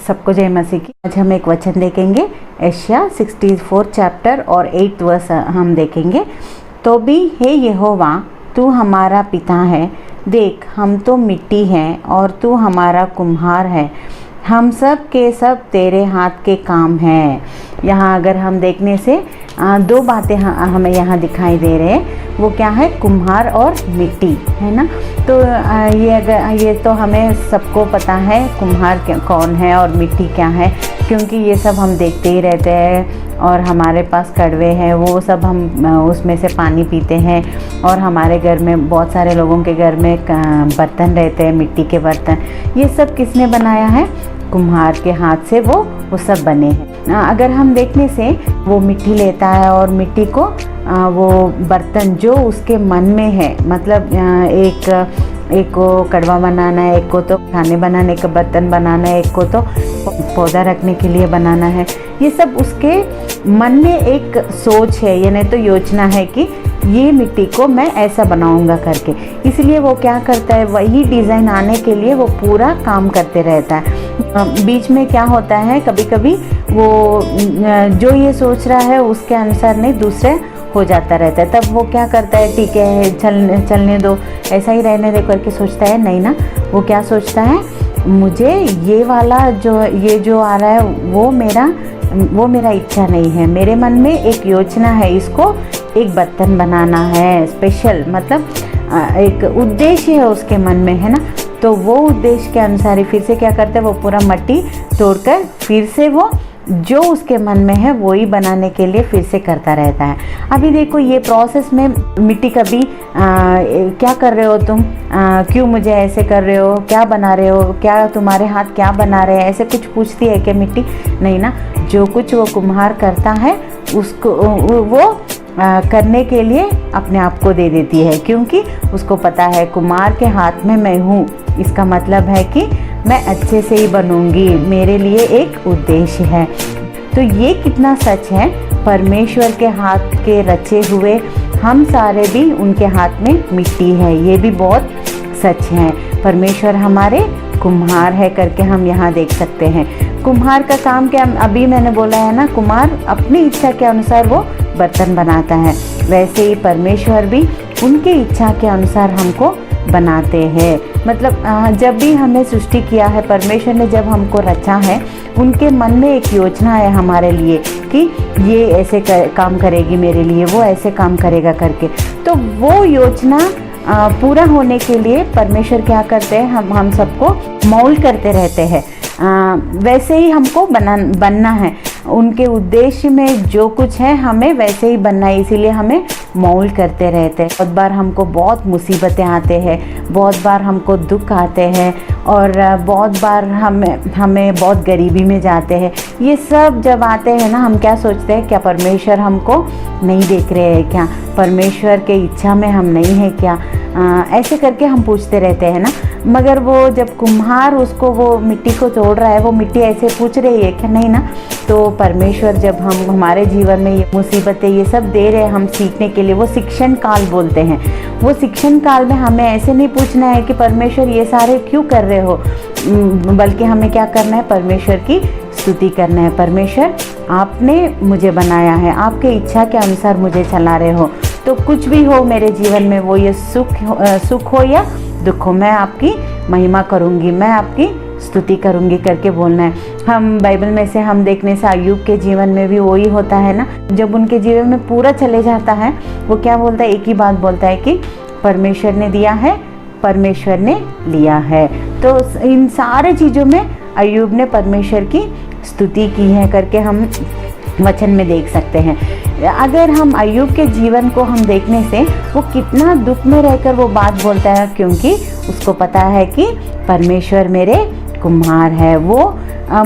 सबको जय मसीह की। आज हम एक वचन देखेंगे, यशायाह 64 चैप्टर और 8 वर्स हम देखेंगे। तो भी हे यहोवा, तू हमारा पिता है, देख हम तो मिट्टी हैं और तू हमारा कुम्हार है, हम सब के सब तेरे हाथ के काम हैं। यहाँ अगर हम देखने से दो बातें हमें यहाँ दिखाई दे रहे हैं। वो क्या है? कुम्हार और मिट्टी, है ना। तो ये तो हमें सबको पता है कुम्हार कौन है और मिट्टी क्या है, क्योंकि ये सब हम देखते ही रहते हैं और हमारे पास कड़वे हैं, वो सब हम उसमें से पानी पीते हैं। और हमारे घर में बहुत सारे लोगों के घर में बर्तन रहते हैं, मिट्टी के बर्तन। ये सब किसने बनाया है? कुम्हार के हाथ से वो सब बने हैं। अगर हम देखने से वो मिट्टी लेता है और मिट्टी को वो बर्तन जो उसके मन में है, मतलब एक को कड़वा बनाना है, एक को तो खाने बनाने का बर्तन बनाना है, एक को तो पौधा रखने के लिए बनाना है। ये सब उसके मन में एक सोच है, यानी तो योजना है कि ये मिट्टी को मैं ऐसा बनाऊंगा करके। इसलिए वो क्या करता है, वही डिज़ाइन आने के लिए वो पूरा काम करते रहता है। बीच में क्या होता है, कभी कभी वो जो ये सोच रहा है उसके अनुसार नहीं, दूसरे हो जाता रहता है। तब वो क्या करता है, ठीक है चलने दो, ऐसा ही रहने दे करके सोचता है। नहीं ना, वो क्या सोचता है, मुझे ये वाला जो आ रहा है वो मेरा इच्छा नहीं है। मेरे मन में एक योजना है, इसको एक बर्तन बनाना है स्पेशल, मतलब एक उद्देश्य है उसके मन में, है ना। तो वो उद्देश्य के अनुसार ही फिर से क्या करते हैं, वो पूरा मिट्टी तोड़कर फिर से वो जो उसके मन में है वो ही बनाने के लिए फिर से करता रहता है। अभी देखो ये प्रोसेस में मिट्टी कभी क्या कर रहे हो तुम, क्यों मुझे ऐसे कर रहे हो, क्या बना रहे हो, क्या तुम्हारे हाथ क्या बना रहे हैं, ऐसे कुछ पूछती है क्या मिट्टी? नहीं ना। जो कुछ वो कुम्हार करता है उसको वो करने के लिए अपने आप को दे देती है, क्योंकि उसको पता है कुम्हार के हाथ में मैं हूँ। इसका मतलब है कि मैं अच्छे से ही बनूंगी, मेरे लिए एक उद्देश्य है। तो ये कितना सच है, परमेश्वर के हाथ के रचे हुए हम सारे भी उनके हाथ में मिट्टी है, ये भी बहुत सच है। परमेश्वर हमारे कुम्हार है करके हम यहाँ देख सकते हैं। कुम्हार का काम क्या, अभी मैंने बोला है ना, कुम्हार अपनी इच्छा के अनुसार वो बर्तन बनाता है, वैसे ही परमेश्वर भी उनके इच्छा के अनुसार हमको बनाते हैं। मतलब जब भी हमें सृष्टि किया है, परमेश्वर ने जब हमको रचा है, उनके मन में एक योजना है हमारे लिए कि ये ऐसे काम करेगी मेरे लिए, वो ऐसे काम करेगा करके। तो वो योजना पूरा होने के लिए परमेश्वर क्या करते हैं, हम सबको मोल्ड करते रहते हैं। वैसे ही हमको बनना है, उनके उद्देश्य में जो कुछ है हमें वैसे ही बनना है, इसीलिए हमें मोल्ड करते रहते हैं। बहुत बार हमको बहुत मुसीबतें आते हैं, बहुत बार हमको दुख आते हैं और बहुत बार हमें बहुत गरीबी में जाते हैं। ये सब जब आते हैं ना, हम क्या सोचते हैं, क्या परमेश्वर हमको नहीं देख रहे हैं क्या, परमेश्वर के इच्छा में हम नहीं है क्या, ऐसे करके हम पूछते रहते हैं ना। मगर वो जब कुम्हार उसको वो मिट्टी को तोड़ रहा है, वो मिट्टी ऐसे पूछ रही है क्या? नहीं ना। तो परमेश्वर जब हमारे जीवन में ये मुसीबतें ये सब दे रहे हैं हम सीखने के लिए, वो शिक्षण काल बोलते हैं। वो शिक्षण काल में हमें ऐसे नहीं पूछना है कि परमेश्वर ये सारे क्यों कर रहे हो, बल्कि हमें क्या करना है, परमेश्वर की स्तुति करना है। परमेश्वर आपने मुझे बनाया है, आपके इच्छा के अनुसार मुझे चला रहे हो, तो कुछ भी हो मेरे जीवन में, वो ये सुख हो या दुख हो, मैं आपकी महिमा करूँगी, मैं आपकी स्तुति करूँगी करके बोलना है। हम बाइबल में से हम देखने से अय्यूब के जीवन में भी वही होता है ना। जब उनके जीवन में पूरा चले जाता है, वो क्या बोलता है, एक ही बात बोलता है कि परमेश्वर ने दिया है, परमेश्वर ने लिया है। तो इन सारे चीज़ों में अय्यूब ने परमेश्वर की स्तुति की है करके हम वचन में देख सकते हैं। अगर हम अय्यूब के जीवन को हम देखने से, वो कितना दुख में रहकर वो बात बोलता है, क्योंकि उसको पता है कि परमेश्वर मेरे कुम्हार है, वो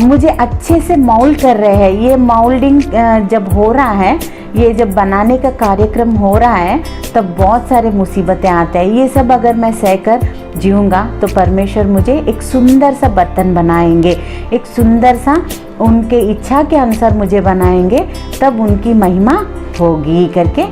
मुझे अच्छे से मोल्ड कर रहे हैं। ये मोल्डिंग जब हो रहा है, ये जब बनाने का कार्यक्रम हो रहा है, तब बहुत सारे मुसीबतें आते हैं। ये सब अगर मैं सहकर जीऊँगा तो परमेश्वर मुझे एक सुंदर सा बर्तन बनाएंगे, एक सुंदर सा उनके इच्छा के अनुसार मुझे बनाएंगे, तब उनकी महिमा होगी करके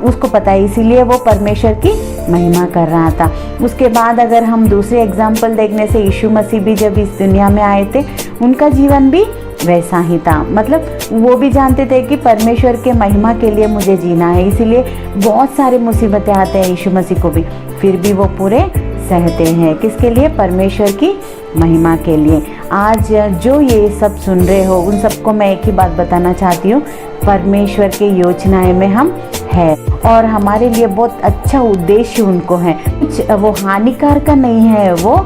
उसको पता है। इसीलिए वो परमेश्वर की महिमा कर रहा था। उसके बाद अगर हम दूसरे एग्जाम्पल देखने से, यीशु मसीह भी जब इस दुनिया में आए थे उनका जीवन भी वैसा ही था। मतलब वो भी जानते थे कि परमेश्वर के महिमा के लिए मुझे जीना है, इसीलिए बहुत सारी मुसीबतें आते हैं यीशु मसीह को भी, फिर भी वो पूरे सहते हैं। किसके लिए? परमेश्वर की महिमा के लिए। आज जो ये सब सुन रहे हो उन सबको मैं एक ही बात बताना चाहती हूँ, परमेश्वर के योजनाएं में हम है और हमारे लिए बहुत अच्छा उद्देश्य उनको है। कुछ वो हानिकार का नहीं है, वो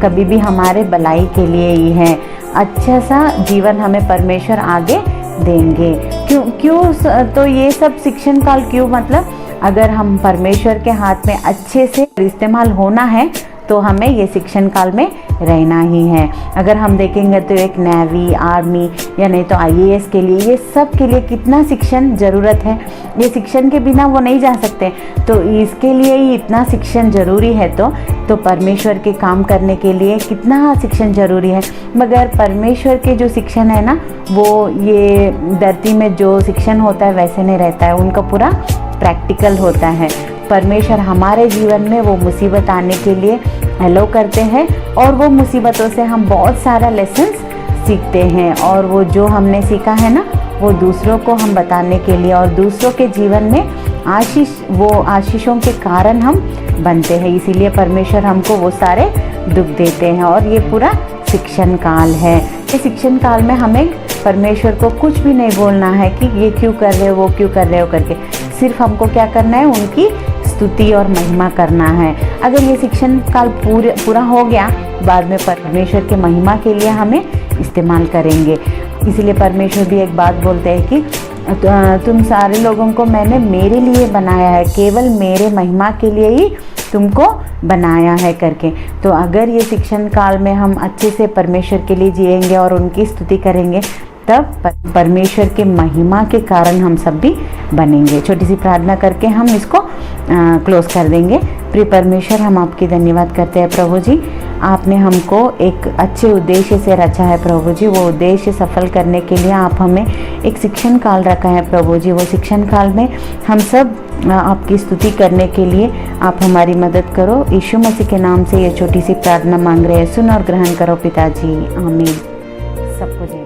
कभी भी हमारे भलाई के लिए ही है। अच्छा सा जीवन हमें परमेश्वर आगे देंगे। क्यों तो ये सब शिक्षण काल क्यों? मतलब अगर हम परमेश्वर के हाथ में अच्छे से इस्तेमाल होना है तो हमें ये शिक्षण काल में रहना ही है। अगर हम देखेंगे तो एक नेवी, आर्मी या नहीं तो IAS के लिए, ये सब के लिए कितना शिक्षण ज़रूरत है। ये शिक्षण के बिना वो नहीं जा सकते, तो इसके लिए ही इतना शिक्षण ज़रूरी है। तो परमेश्वर के काम करने के लिए कितना शिक्षण ज़रूरी है। मगर परमेश्वर के जो शिक्षण है ना, वो ये धरती में जो शिक्षण होता है वैसे नहीं रहता है, उनका पूरा प्रैक्टिकल होता है। परमेश्वर हमारे जीवन में वो मुसीबत आने के लिए अलाउ करते हैं और वो मुसीबतों से हम बहुत सारा लेसन्स सीखते हैं और वो जो हमने सीखा है ना, वो दूसरों को हम बताने के लिए और दूसरों के जीवन में आशीषों के कारण हम बनते हैं। इसीलिए परमेश्वर हमको वो सारे दुख देते हैं और ये पूरा शिक्षण काल है। इस शिक्षण काल में हमें परमेश्वर को कुछ भी नहीं बोलना है कि ये क्यों कर रहे हो, वो क्यों कर रहे हो करके। सिर्फ हमको क्या करना है? उनकी स्तुति और महिमा करना है। अगर ये शिक्षण काल पूरा हो गया, बाद में परमेश्वर के महिमा के लिए हमें इस्तेमाल करेंगे। इसलिए परमेश्वर भी एक बात बोलते हैं कि तुम सारे लोगों को मैंने मेरे लिए बनाया है, केवल मेरे महिमा के लिए ही तुमको बनाया है करके। तो अगर ये शिक्षण काल में हम अच्छे से परमेश्वर के लिए जिएंगे और उनकी स्तुति करेंगे, तब परमेश्वर के महिमा के कारण हम सब भी बनेंगे। छोटी सी प्रार्थना करके हम इसको क्लोज कर देंगे। प्रिय परमेश्वर, हम आपकी धन्यवाद करते हैं प्रभु जी, आपने हमको एक अच्छे उद्देश्य से रचा है प्रभु जी। वो उद्देश्य सफल करने के लिए आप हमें एक शिक्षण काल रखा है प्रभु जी। वो शिक्षण काल में हम सब आपकी स्तुति करने के लिए आप हमारी मदद करो। यीशु मसीह के नाम से ये छोटी सी प्रार्थना मांग रहे हैं, सुन और ग्रहण करो पिताजी, आमीन। सबको